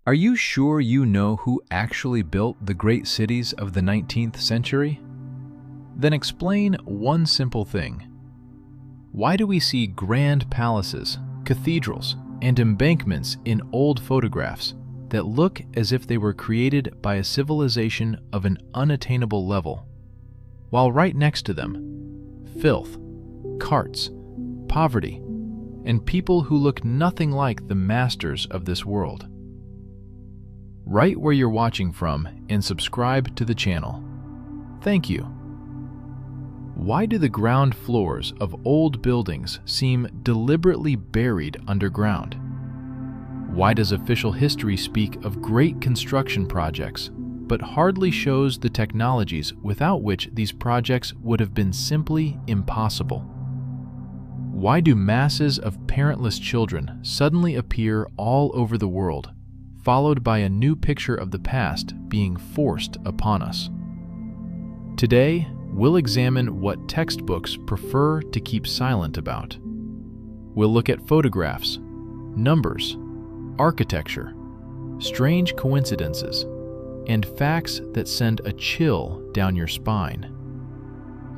Are you sure you know who actually built the great cities of the 19th century? Then explain one simple thing. Why do we see grand palaces, cathedrals, and embankments in old photographs that look as if they were created by a civilization of an unattainable level, while right next to them, filth, carts, poverty, and people who look nothing like the masters of this world? Write where you're watching from and subscribe to the channel. Thank you. Why do the ground floors of old buildings seem deliberately buried underground? Why does official history speak of great construction projects, but hardly shows the technologies without which these projects would have been simply impossible? Why do masses of parentless children suddenly appear all over the world, followed by a new picture of the past being forced upon us? Today, we'll examine what textbooks prefer to keep silent about. We'll look at photographs, numbers, architecture, strange coincidences, and facts that send a chill down your spine.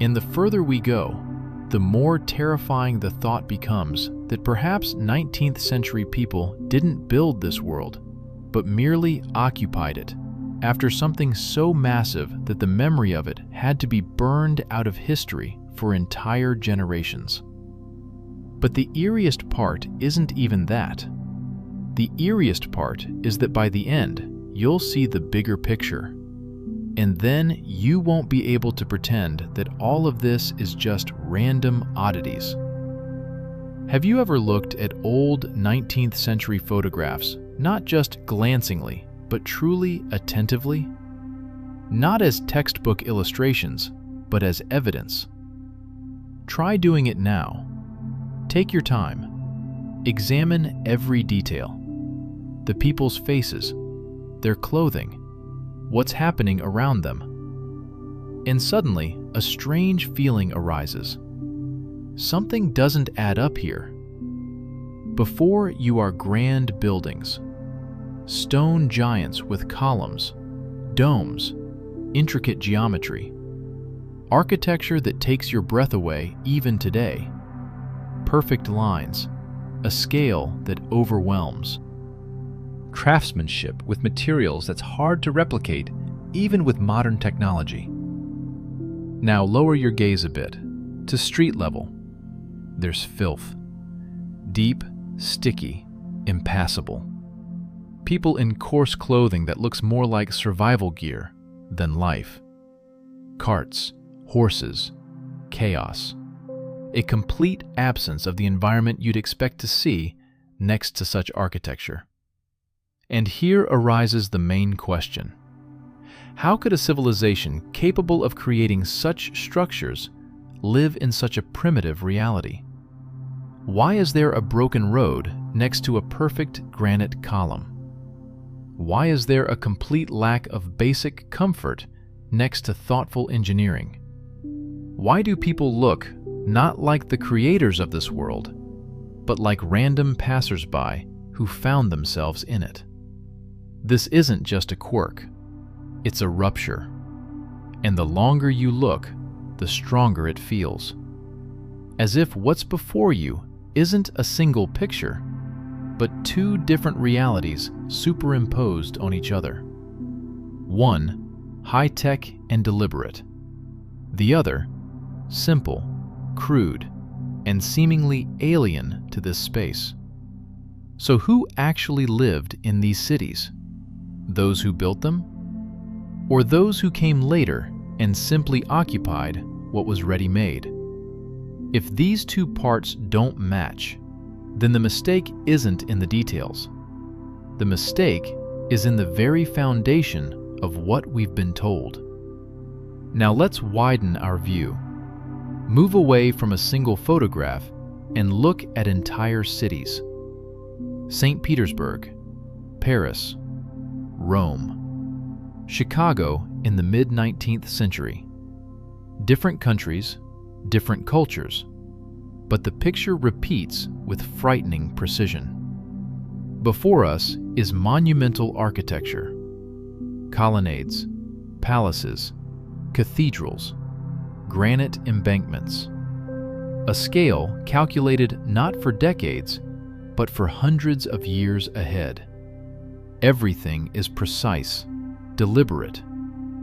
And the further we go, the more terrifying the thought becomes that perhaps 19th century people didn't build this world, but merely occupied it, after something so massive that the memory of it had to be burned out of history for entire generations. But the eeriest part isn't even that. The eeriest part is that by the end, you'll see the bigger picture, and then you won't be able to pretend that all of this is just random oddities. Have you ever looked at old 19th century photographs, not just glancingly, but truly attentively? Not as textbook illustrations, but as evidence. Try doing it now. Take your time. Examine every detail. The people's faces, their clothing, what's happening around them. And suddenly, a strange feeling arises. Something doesn't add up here. Before you are grand buildings, stone giants with columns, domes, intricate geometry, architecture that takes your breath away even today, perfect lines, a scale that overwhelms, craftsmanship with materials that's hard to replicate even with modern technology. Now lower your gaze a bit, to street level. There's filth, deep, sticky, impassable. People in coarse clothing that looks more like survival gear than life. Carts, horses, chaos. A complete absence of the environment you'd expect to see next to such architecture. And here arises the main question. How could a civilization capable of creating such structures live in such a primitive reality? Why is there a broken road next to a perfect granite column? Why is there a complete lack of basic comfort next to thoughtful engineering? Why do people look not like the creators of this world, but like random passersby who found themselves in it? This isn't just a quirk, it's a rupture. And the longer you look, the stronger it feels. As if what's before you isn't a single picture, but two different realities superimposed on each other. One, high-tech and deliberate. The other, simple, crude, and seemingly alien to this space. So who actually lived in these cities? Those who built them? Or those who came later and simply occupied what was ready-made? If these two parts don't match, then the mistake isn't in the details. The mistake is in the very foundation of what we've been told. Now let's widen our view. Move away from a single photograph and look at entire cities. St. Petersburg, Paris, Rome, Chicago in the mid-19th century. Different countries, different cultures, but the picture repeats with frightening precision. Before us is monumental architecture: colonnades, palaces, cathedrals, granite embankments. A scale calculated not for decades, but for hundreds of years ahead. Everything is precise, deliberate,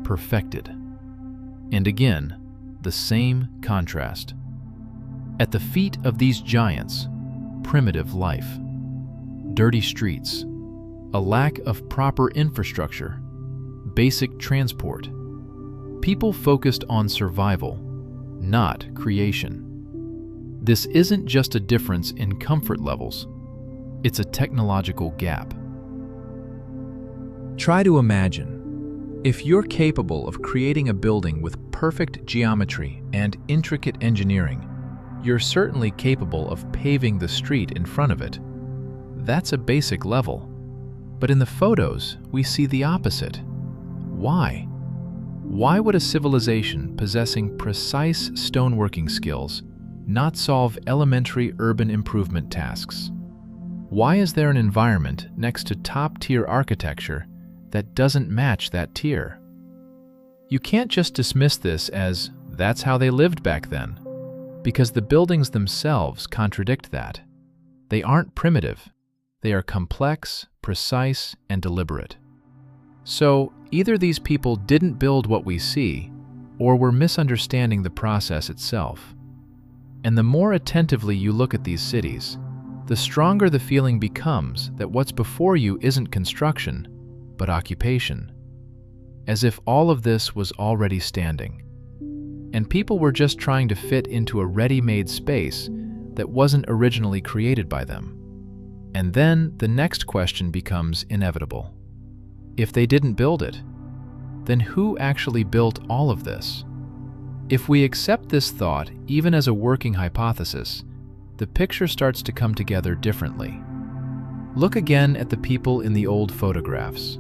perfected. And again, the same contrast. At the feet of these giants, primitive life, dirty streets, a lack of proper infrastructure, basic transport. People focused on survival, not creation. This isn't just a difference in comfort levels, it's a technological gap. Try to imagine, if you're capable of creating a building with perfect geometry and intricate engineering, you're certainly capable of paving the street in front of it. That's a basic level. But in the photos, we see the opposite. Why? Why would a civilization possessing precise stoneworking skills not solve elementary urban improvement tasks? Why is there an environment next to top-tier architecture that doesn't match that tier? You can't just dismiss this as, that's how they lived back then, because the buildings themselves contradict that. They aren't primitive. They are complex, precise, and deliberate. So, either these people didn't build what we see, or were misunderstanding the process itself. And the more attentively you look at these cities, the stronger the feeling becomes that what's before you isn't construction, but occupation. As if all of this was already standing. And people were just trying to fit into a ready-made space that wasn't originally created by them. And then the next question becomes inevitable. If they didn't build it, then who actually built all of this? If we accept this thought even as a working hypothesis, the picture starts to come together differently. Look again at the people in the old photographs.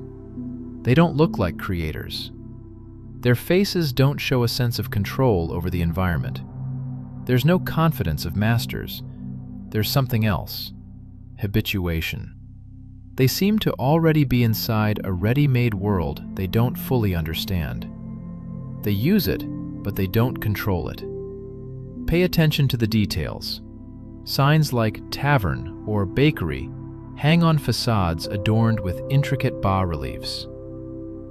They don't look like creators. Their faces don't show a sense of control over the environment. There's no confidence of masters. There's something else: habituation. They seem to already be inside a ready-made world they don't fully understand. They use it, but they don't control it. Pay attention to the details. Signs like tavern or bakery hang on facades adorned with intricate bas-reliefs.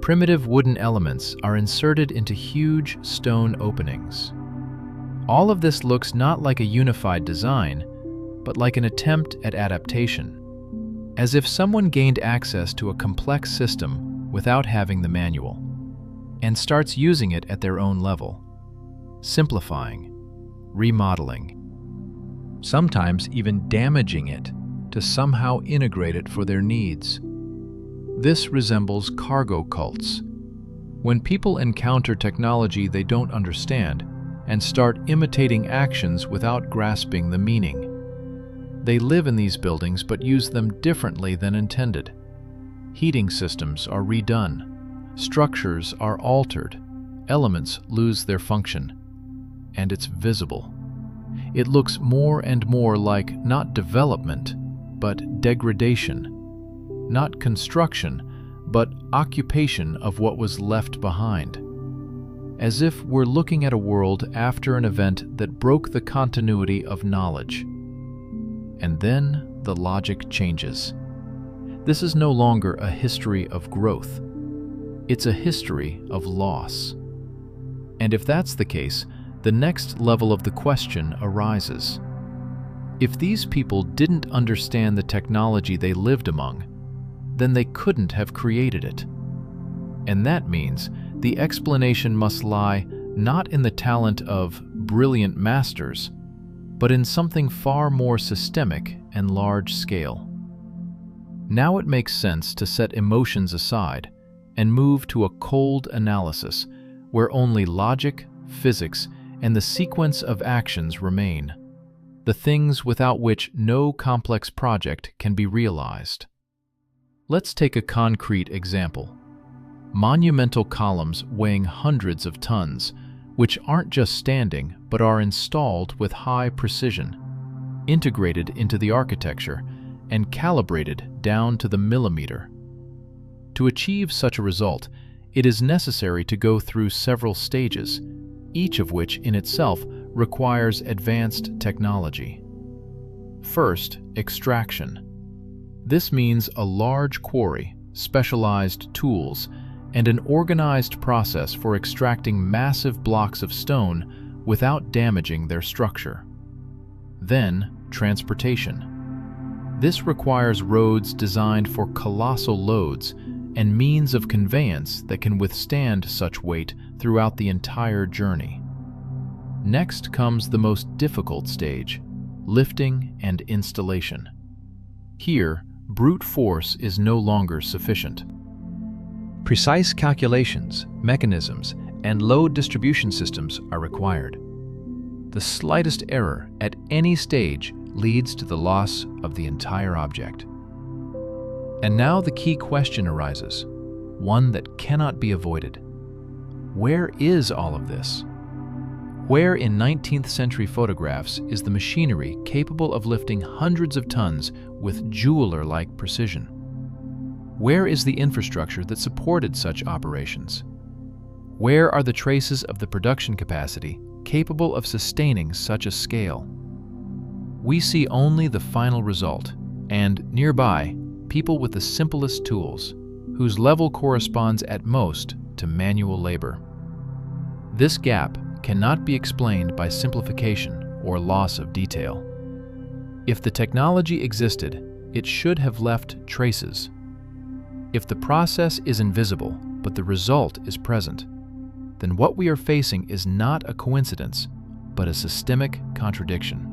Primitive wooden elements are inserted into huge stone openings. All of this looks not like a unified design, but like an attempt at adaptation, as if someone gained access to a complex system without having the manual, and starts using it at their own level, simplifying, remodeling, sometimes even damaging it to somehow integrate it for their needs. This resembles cargo cults. When people encounter technology they don't understand and start imitating actions without grasping the meaning. They live in these buildings but use them differently than intended. Heating systems are redone. Structures are altered. Elements lose their function. And it's visible. It looks more and more like not development, but degradation. Not construction, but occupation of what was left behind. As if we're looking at a world after an event that broke the continuity of knowledge. And then the logic changes. This is no longer a history of growth. It's a history of loss. And if that's the case, the next level of the question arises. If these people didn't understand the technology they lived among, then they couldn't have created it. And that means the explanation must lie not in the talent of brilliant masters, but in something far more systemic and large-scale. Now it makes sense to set emotions aside and move to a cold analysis where only logic, physics, and the sequence of actions remain, the things without which no complex project can be realized. Let's take a concrete example. Monumental columns weighing hundreds of tons, which aren't just standing but are installed with high precision, integrated into the architecture, and calibrated down to the millimeter. To achieve such a result, it is necessary to go through several stages, each of which in itself requires advanced technology. First, extraction. This means a large quarry, specialized tools, and an organized process for extracting massive blocks of stone without damaging their structure. Then, transportation. This requires roads designed for colossal loads and means of conveyance that can withstand such weight throughout the entire journey. Next comes the most difficult stage, lifting and installation. Here, brute force is no longer sufficient. Precise calculations, mechanisms, and load distribution systems are required. The slightest error at any stage leads to the loss of the entire object. And now the key question arises, one that cannot be avoided. Where is all of this? Where in 19th century photographs is the machinery capable of lifting hundreds of tons with jeweler-like precision? Where is the infrastructure that supported such operations? Where are the traces of the production capacity capable of sustaining such a scale? We see only the final result, and nearby, people with the simplest tools, whose level corresponds at most to manual labor. This gap cannot be explained by simplification or loss of detail. If the technology existed, it should have left traces. If the process is invisible, but the result is present, then what we are facing is not a coincidence, but a systemic contradiction.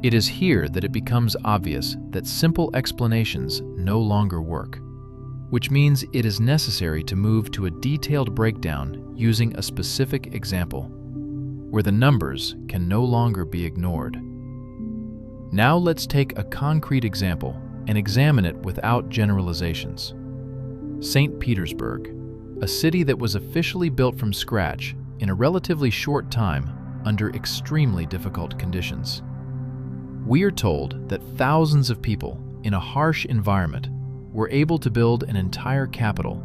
It is here that it becomes obvious that simple explanations no longer work, which means it is necessary to move to a detailed breakdown using a specific example, where the numbers can no longer be ignored. Now let's take a concrete example and examine it without generalizations. St. Petersburg, a city that was officially built from scratch in a relatively short time under extremely difficult conditions. We are told that thousands of people in a harsh environment were able to build an entire capital,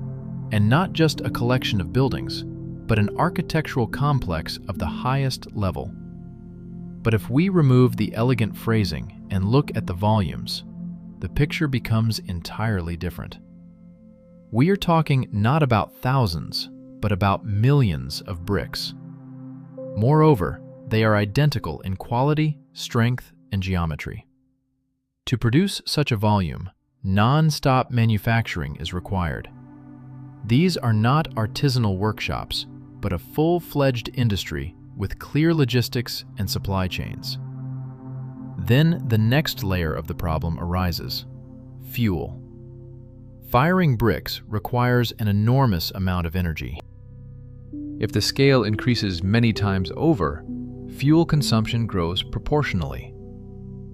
and not just a collection of buildings, but an architectural complex of the highest level. But if we remove the elegant phrasing and look at the volumes, the picture becomes entirely different. We are talking not about thousands, but about millions of bricks. Moreover, they are identical in quality, strength, and geometry. To produce such a volume, non-stop manufacturing is required. These are not artisanal workshops, but a full-fledged industry with clear logistics and supply chains. Then the next layer of the problem arises: fuel. Firing bricks requires an enormous amount of energy. If the scale increases many times over, fuel consumption grows proportionally.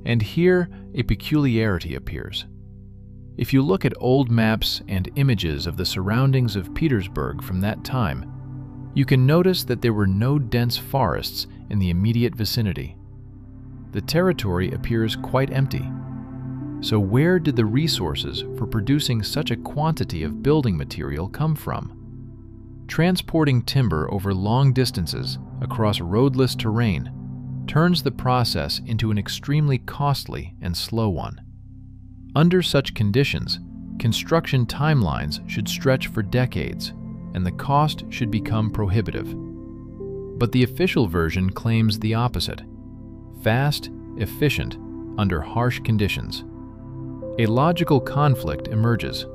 And here a peculiarity appears. If you look at old maps and images of the surroundings of Petersburg from that time, you can notice that there were no dense forests in the immediate vicinity. The territory appears quite empty. So where did the resources for producing such a quantity of building material come from? Transporting timber over long distances across roadless terrain turns the process into an extremely costly and slow one. Under such conditions, construction timelines should stretch for decades, and the cost should become prohibitive. But the official version claims the opposite: fast, efficient, under harsh conditions. A logical conflict emerges.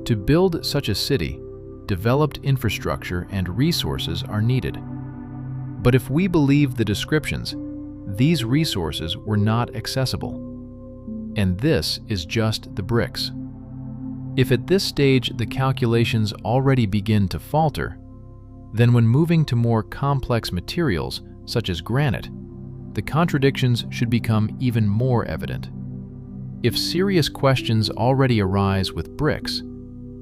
To build such a city, developed infrastructure and resources are needed. But if we believe the descriptions, these resources were not accessible. And this is just the bricks. If at this stage the calculations already begin to falter, then when moving to more complex materials, such as granite, the contradictions should become even more evident. If serious questions already arise with bricks,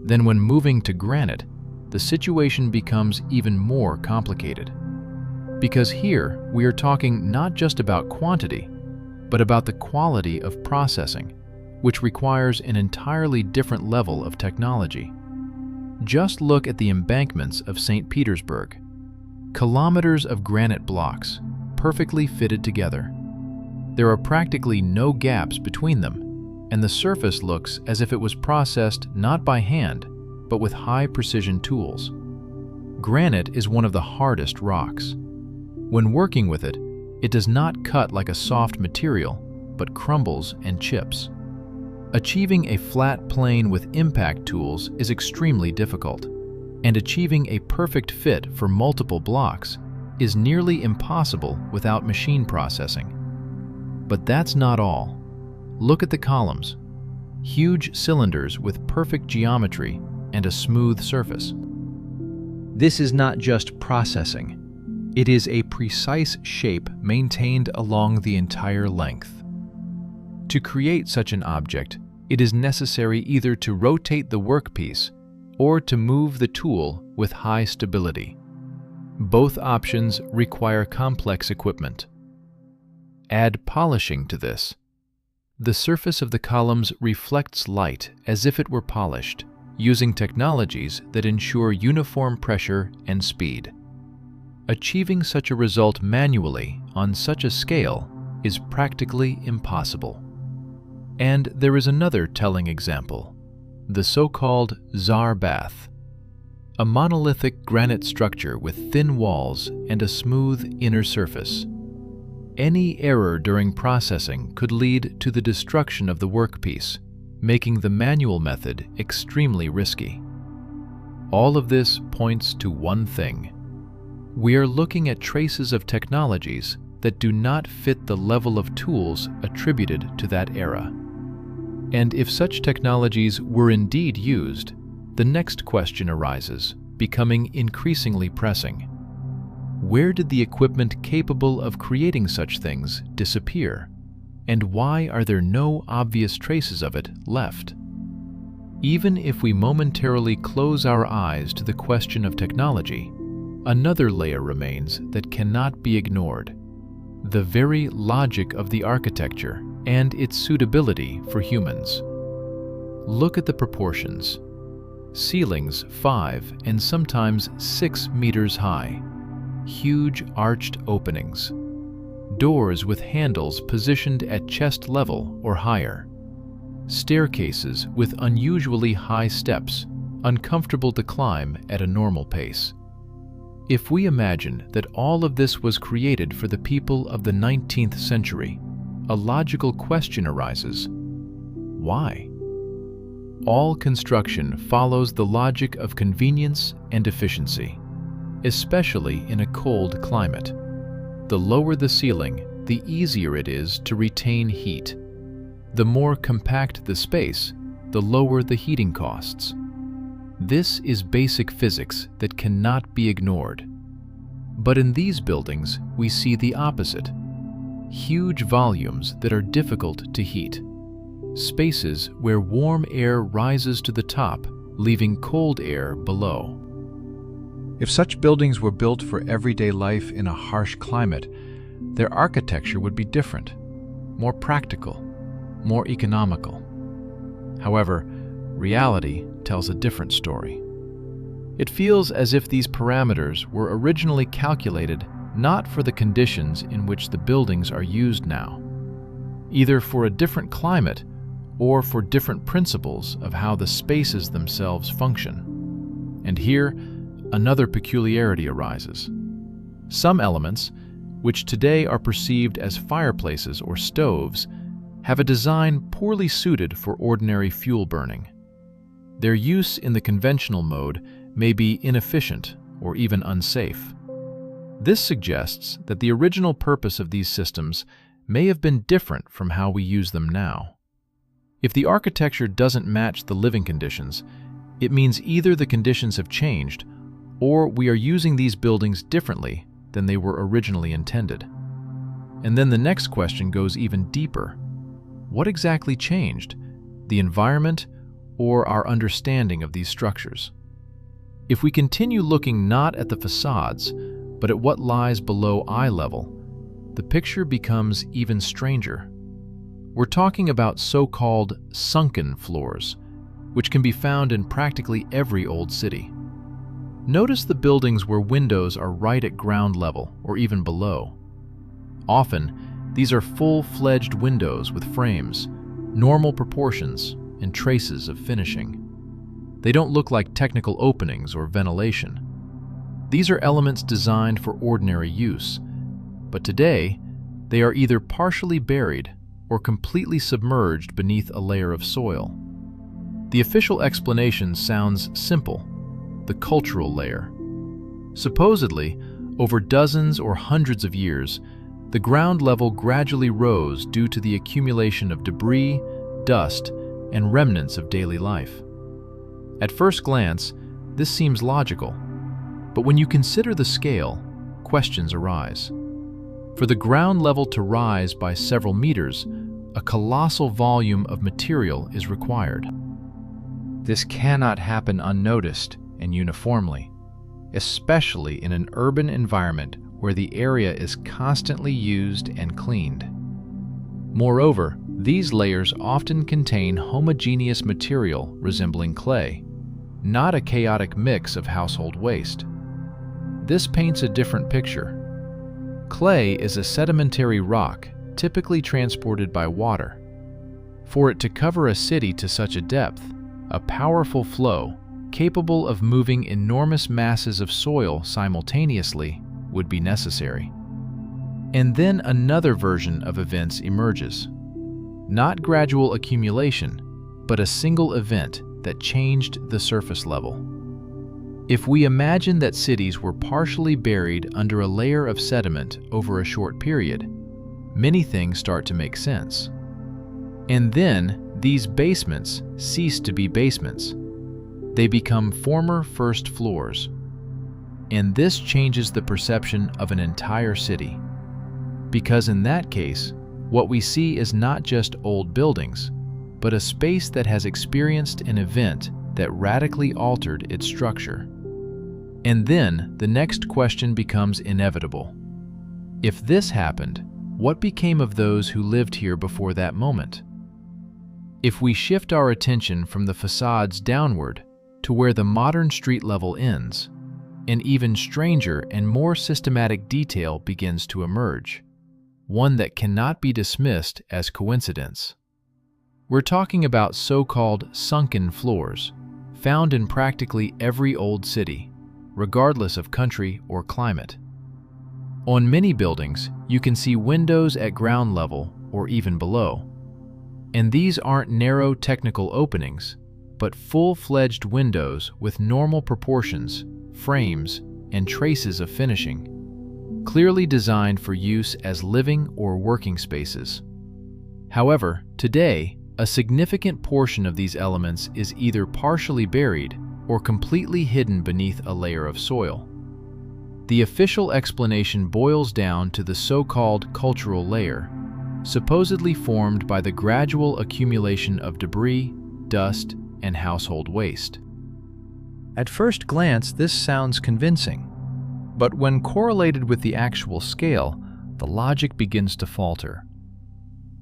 then when moving to granite, the situation becomes even more complicated. Because here we are talking not just about quantity, but about the quality of processing, which requires an entirely different level of technology. Just look at the embankments of St. Petersburg. Kilometers of granite blocks, perfectly fitted together. There are practically no gaps between them, and the surface looks as if it was processed not by hand, but with high-precision tools. Granite is one of the hardest rocks. When working with it, it does not cut like a soft material, but crumbles and chips. Achieving a flat plane with impact tools is extremely difficult, and achieving a perfect fit for multiple blocks is nearly impossible without machine processing. But that's not all. Look at the columns. Huge cylinders with perfect geometry and a smooth surface. This is not just processing. It is a precise shape maintained along the entire length. To create such an object, it is necessary either to rotate the workpiece or to move the tool with high stability. Both options require complex equipment. Add polishing to this. The surface of the columns reflects light as if it were polished, using technologies that ensure uniform pressure and speed. Achieving such a result manually on such a scale is practically impossible. And there is another telling example, the so-called Tsar bath, a monolithic granite structure with thin walls and a smooth inner surface. Any error during processing could lead to the destruction of the workpiece, making the manual method extremely risky. All of this points to one thing. We are looking at traces of technologies that do not fit the level of tools attributed to that era. And if such technologies were indeed used, the next question arises, becoming increasingly pressing. Where did the equipment capable of creating such things disappear? And why are there no obvious traces of it left? Even if we momentarily close our eyes to the question of technology, another layer remains that cannot be ignored: the very logic of the architecture and its suitability for humans. Look at the proportions. Ceilings 5 and sometimes 6 meters high. Huge arched openings. Doors with handles positioned at chest level or higher. Staircases with unusually high steps, uncomfortable to climb at a normal pace. If we imagine that all of this was created for the people of the 19th century, a logical question arises: why? All construction follows the logic of convenience and efficiency, especially in a cold climate. The lower the ceiling, the easier it is to retain heat. The more compact the space, the lower the heating costs. This is basic physics that cannot be ignored. But in these buildings, we see the opposite. Huge volumes that are difficult to heat. Spaces where warm air rises to the top, leaving cold air below. If such buildings were built for everyday life in a harsh climate, their architecture would be different, more practical, more economical. However, reality tells a different story. It feels as if these parameters were originally calculated not for the conditions in which the buildings are used now, either for a different climate or for different principles of how the spaces themselves function. And here, another peculiarity arises. Some elements, which today are perceived as fireplaces or stoves, have a design poorly suited for ordinary fuel burning. Their use in the conventional mode may be inefficient or even unsafe. This suggests that the original purpose of these systems may have been different from how we use them now. If the architecture doesn't match the living conditions, it means either the conditions have changed or we are using these buildings differently than they were originally intended. And then the next question goes even deeper. What exactly changed? The environment or our understanding of these structures? If we continue looking not at the facades, but at what lies below eye level, the picture becomes even stranger. We're talking about so-called sunken floors, which can be found in practically every old city. Notice the buildings where windows are right at ground level or even below. Often, these are full-fledged windows with frames, normal proportions, and traces of finishing. They don't look like technical openings or ventilation. These are elements designed for ordinary use, but today, they are either partially buried or completely submerged beneath a layer of soil. The official explanation sounds simple: the cultural layer. Supposedly, over dozens or hundreds of years, the ground level gradually rose due to the accumulation of debris, dust, and remnants of daily life. At first glance, this seems logical, but when you consider the scale, questions arise. For the ground level to rise by several meters, a colossal volume of material is required. This cannot happen unnoticed and uniformly, especially in an urban environment where the area is constantly used and cleaned. Moreover, these layers often contain homogeneous material resembling clay, not a chaotic mix of household waste. This paints a different picture. Clay is a sedimentary rock typically transported by water. For it to cover a city to such a depth, a powerful flow, capable of moving enormous masses of soil simultaneously, would be necessary. And then another version of events emerges. Not gradual accumulation, but a single event that changed the surface level. If we imagine that cities were partially buried under a layer of sediment over a short period, many things start to make sense. And then these basements cease to be basements. They become former first floors. And this changes the perception of an entire city. Because in that case, what we see is not just old buildings, but a space that has experienced an event that radically altered its structure. And then the next question becomes inevitable. If this happened, what became of those who lived here before that moment? If we shift our attention from the facades downward to where the modern street level ends, an even stranger and more systematic detail begins to emerge, one that cannot be dismissed as coincidence. We're talking about so-called sunken floors, found in practically every old city, regardless of country or climate. On many buildings, you can see windows at ground level or even below. And these aren't narrow technical openings, but full-fledged windows with normal proportions, frames, and traces of finishing, clearly designed for use as living or working spaces. However, today, a significant portion of these elements is either partially buried or completely hidden beneath a layer of soil. The official explanation boils down to the so-called cultural layer, supposedly formed by the gradual accumulation of debris, dust, and household waste. At first glance, this sounds convincing, but when correlated with the actual scale, the logic begins to falter.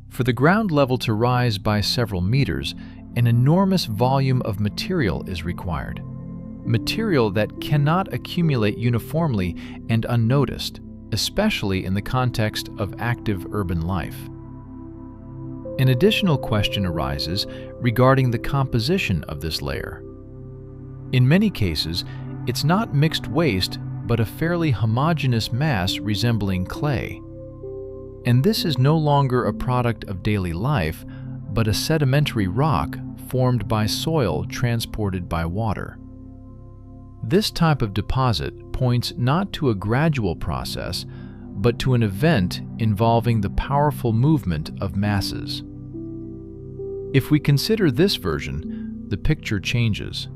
For the ground level to rise by several meters, an enormous volume of material is required. Material that cannot accumulate uniformly and unnoticed, especially in the context of active urban life. An additional question arises regarding the composition of this layer. In many cases, it's not mixed waste, but a fairly homogeneous mass resembling clay. And this is no longer a product of daily life, but a sedimentary rock formed by soil transported by water. This type of deposit points not to a gradual process, but to an event involving the powerful movement of masses. If we consider this version, the picture changes.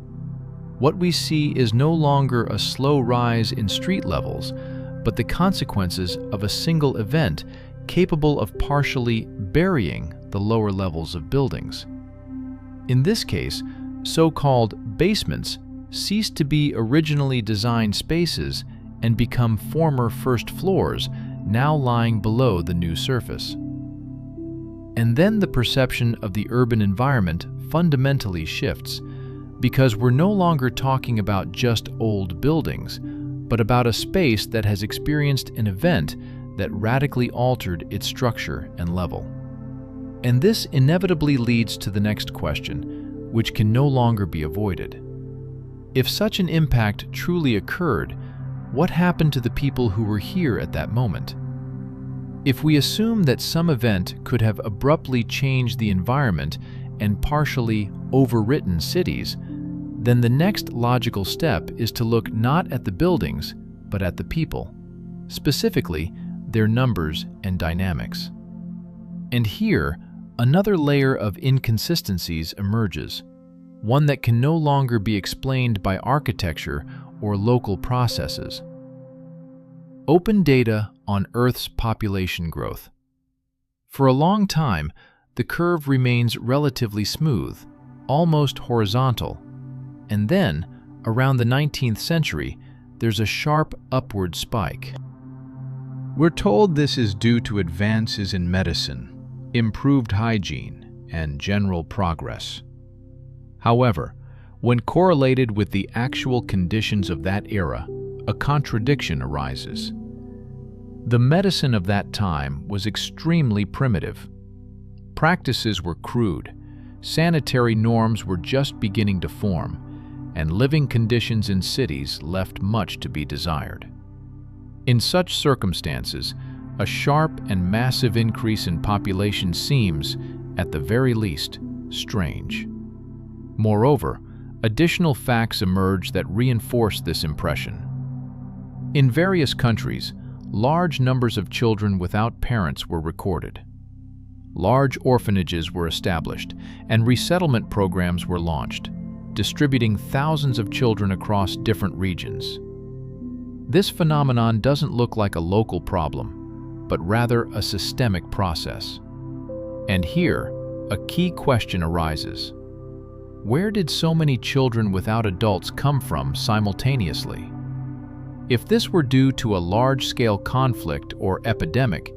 What we see is no longer a slow rise in street levels, but the consequences of a single event capable of partially burying the lower levels of buildings. In this case, so-called basements cease to be originally designed spaces and become former first floors, now lying below the new surface. And then the perception of the urban environment fundamentally shifts, because we're no longer talking about just old buildings, but about a space that has experienced an event that radically altered its structure and level. And this inevitably leads to the next question, which can no longer be avoided. If such an impact truly occurred, what happened to the people who were here at that moment? If we assume that some event could have abruptly changed the environment and partially overwritten cities, then the next logical step is to look not at the buildings, but at the people, specifically their numbers and dynamics. And here, another layer of inconsistencies emerges, one that can no longer be explained by architecture or local processes. Open data on Earth's population growth. For a long time, the curve remains relatively smooth, almost horizontal, and then, around the 19th century, there's a sharp upward spike. We're told this is due to advances in medicine, improved hygiene, and general progress. However, when correlated with the actual conditions of that era, a contradiction arises. The medicine of that time was extremely primitive. Practices were crude, sanitary norms were just beginning to form, and living conditions in cities left much to be desired. In such circumstances, a sharp and massive increase in population seems, at the very least, strange. Moreover, additional facts emerge that reinforce this impression. In various countries, large numbers of children without parents were recorded. Large orphanages were established, and resettlement programs were launched, distributing thousands of children across different regions. This phenomenon doesn't look like a local problem, but rather a systemic process. And here, a key question arises. Where did so many children without adults come from simultaneously? If this were due to a large-scale conflict or epidemic,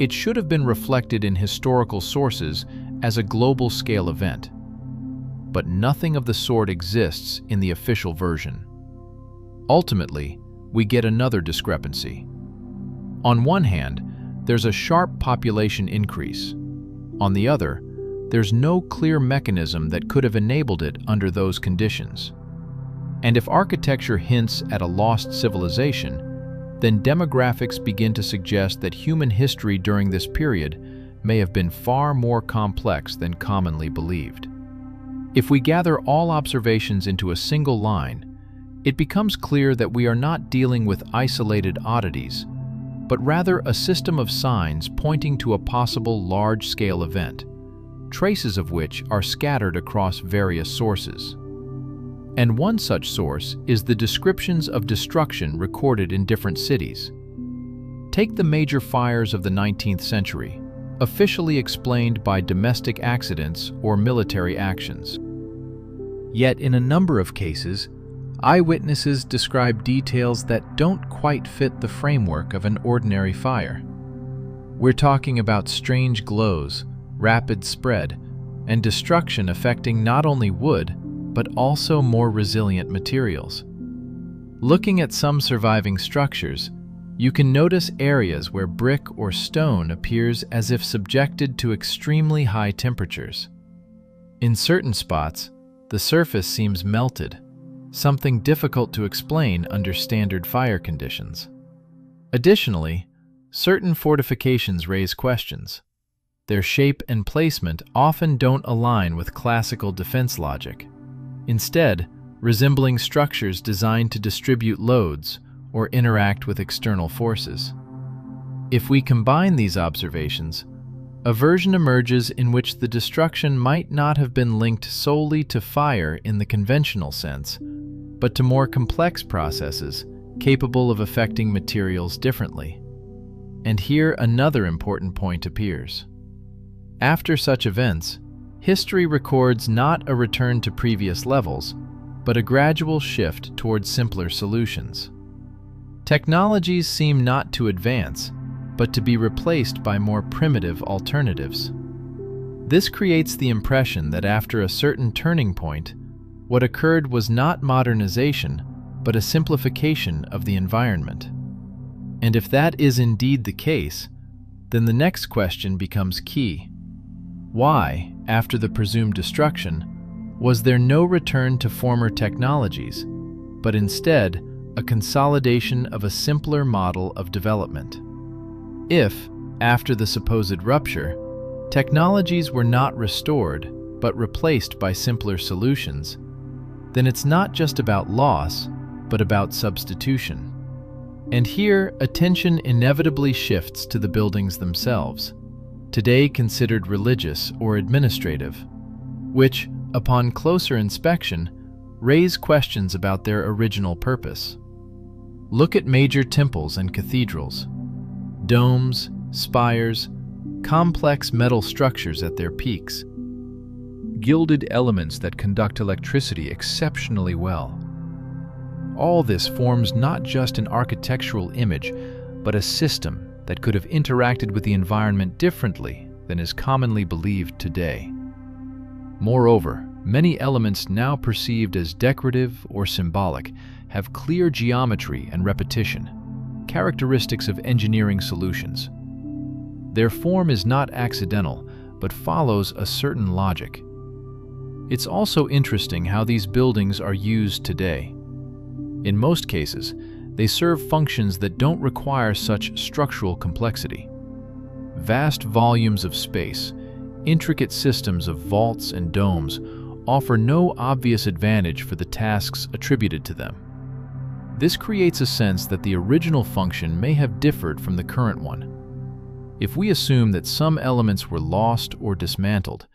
it should have been reflected in historical sources as a global-scale event. But nothing of the sort exists in the official version. Ultimately, we get another discrepancy. On one hand, there's a sharp population increase. On the other, there's no clear mechanism that could have enabled it under those conditions. And if architecture hints at a lost civilization, then demographics begin to suggest that human history during this period may have been far more complex than commonly believed. If we gather all observations into a single line, it becomes clear that we are not dealing with isolated oddities, but rather a system of signs pointing to a possible large-scale event, traces of which are scattered across various sources. And one such source is the descriptions of destruction recorded in different cities. Take the major fires of the 19th century, officially explained by domestic accidents or military actions. Yet in a number of cases, eyewitnesses describe details that don't quite fit the framework of an ordinary fire. We're talking about strange glows, rapid spread, and destruction affecting not only wood, but also more resilient materials. Looking at some surviving structures, you can notice areas where brick or stone appears as if subjected to extremely high temperatures. In certain spots, the surface seems melted, something difficult to explain under standard fire conditions. Additionally, certain fortifications raise questions. Their shape and placement often don't align with classical defense logic, instead resembling structures designed to distribute loads or interact with external forces. If we combine these observations, a version emerges in which the destruction might not have been linked solely to fire in the conventional sense, but to more complex processes capable of affecting materials differently. And here another important point appears. After such events, history records not a return to previous levels, but a gradual shift towards simpler solutions. Technologies seem not to advance, but to be replaced by more primitive alternatives. This creates the impression that after a certain turning point, what occurred was not modernization, but a simplification of the environment. And if that is indeed the case, then the next question becomes key. Why, after the presumed destruction, was there no return to former technologies, but instead a consolidation of a simpler model of development? If, after the supposed rupture, technologies were not restored but replaced by simpler solutions, then it's not just about loss, but about substitution. And here, attention inevitably shifts to the buildings themselves, today considered religious or administrative, which, upon closer inspection, raise questions about their original purpose. Look at major temples and cathedrals. Domes, spires, complex metal structures at their peaks. Gilded elements that conduct electricity exceptionally well. All this forms not just an architectural image, but a system that could have interacted with the environment differently than is commonly believed today. Moreover, many elements now perceived as decorative or symbolic have clear geometry and repetition, characteristics of engineering solutions. Their form is not accidental, but follows a certain logic. It's also interesting how these buildings are used today. In most cases, they serve functions that don't require such structural complexity. Vast volumes of space, intricate systems of vaults and domes offer no obvious advantage for the tasks attributed to them. This creates a sense that the original function may have differed from the current one. If we assume that some elements were lost or dismantled,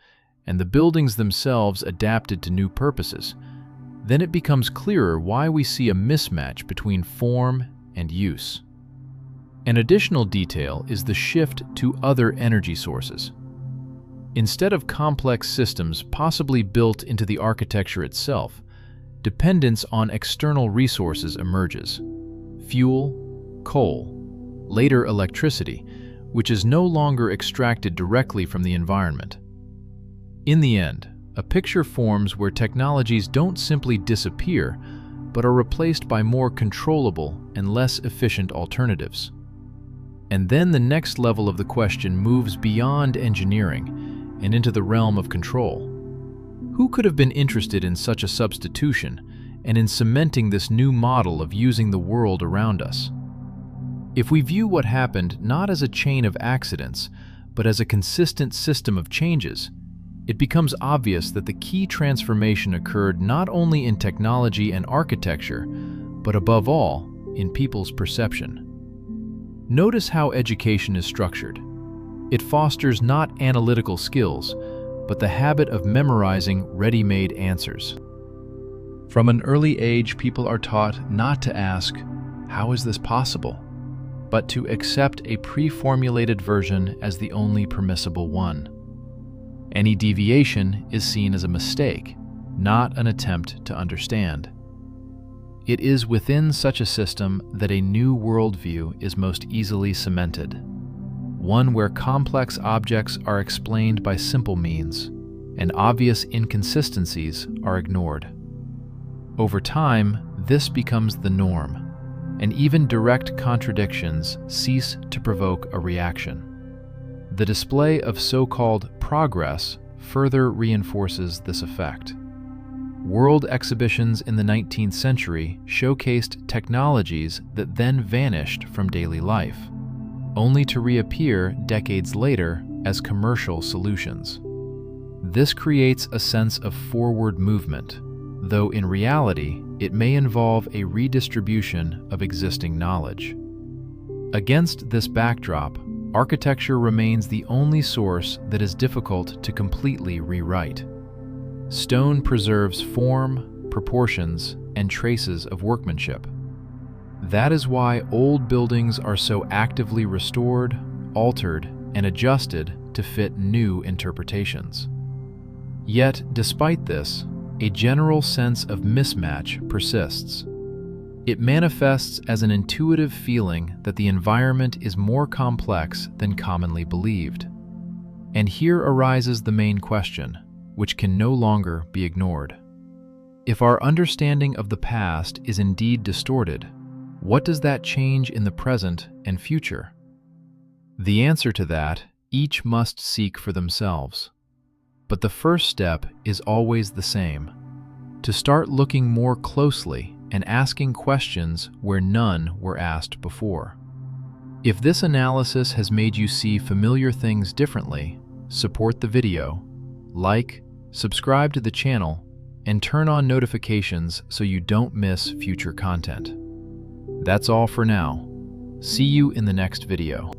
and the buildings themselves adapted to new purposes, then it becomes clearer why we see a mismatch between form and use. An additional detail is the shift to other energy sources. Instead of complex systems possibly built into the architecture itself, dependence on external resources emerges. Fuel, coal, later electricity, which is no longer extracted directly from the environment. In the end, a picture forms where technologies don't simply disappear, but are replaced by more controllable and less efficient alternatives. And then the next level of the question moves beyond engineering and into the realm of control. Who could have been interested in such a substitution and in cementing this new model of using the world around us? If we view what happened not as a chain of accidents, but as a consistent system of changes, it becomes obvious that the key transformation occurred not only in technology and architecture, but above all, in people's perception. Notice how education is structured. It fosters not analytical skills, but the habit of memorizing ready-made answers. From an early age, people are taught not to ask, "How is this possible?" but to accept a pre-formulated version as the only permissible one. Any deviation is seen as a mistake, not an attempt to understand. It is within such a system that a new worldview is most easily cemented, one where complex objects are explained by simple means, and obvious inconsistencies are ignored. Over time, this becomes the norm, and even direct contradictions cease to provoke a reaction. The display of so-called progress further reinforces this effect. World exhibitions in the 19th century showcased technologies that then vanished from daily life, only to reappear decades later as commercial solutions. This creates a sense of forward movement, though in reality, it may involve a redistribution of existing knowledge. Against this backdrop, architecture remains the only source that is difficult to completely rewrite. Stone preserves form, proportions, and traces of workmanship. That is why old buildings are so actively restored, altered, and adjusted to fit new interpretations. Yet, despite this, a general sense of mismatch persists. It manifests as an intuitive feeling that the environment is more complex than commonly believed. And here arises the main question, which can no longer be ignored. If our understanding of the past is indeed distorted, what does that change in the present and future? The answer to that, each must seek for themselves. But the first step is always the same: to start looking more closely and asking questions where none were asked before. If this analysis has made you see familiar things differently, support the video, like, subscribe to the channel, and turn on notifications so you don't miss future content. That's all for now. See you in the next video.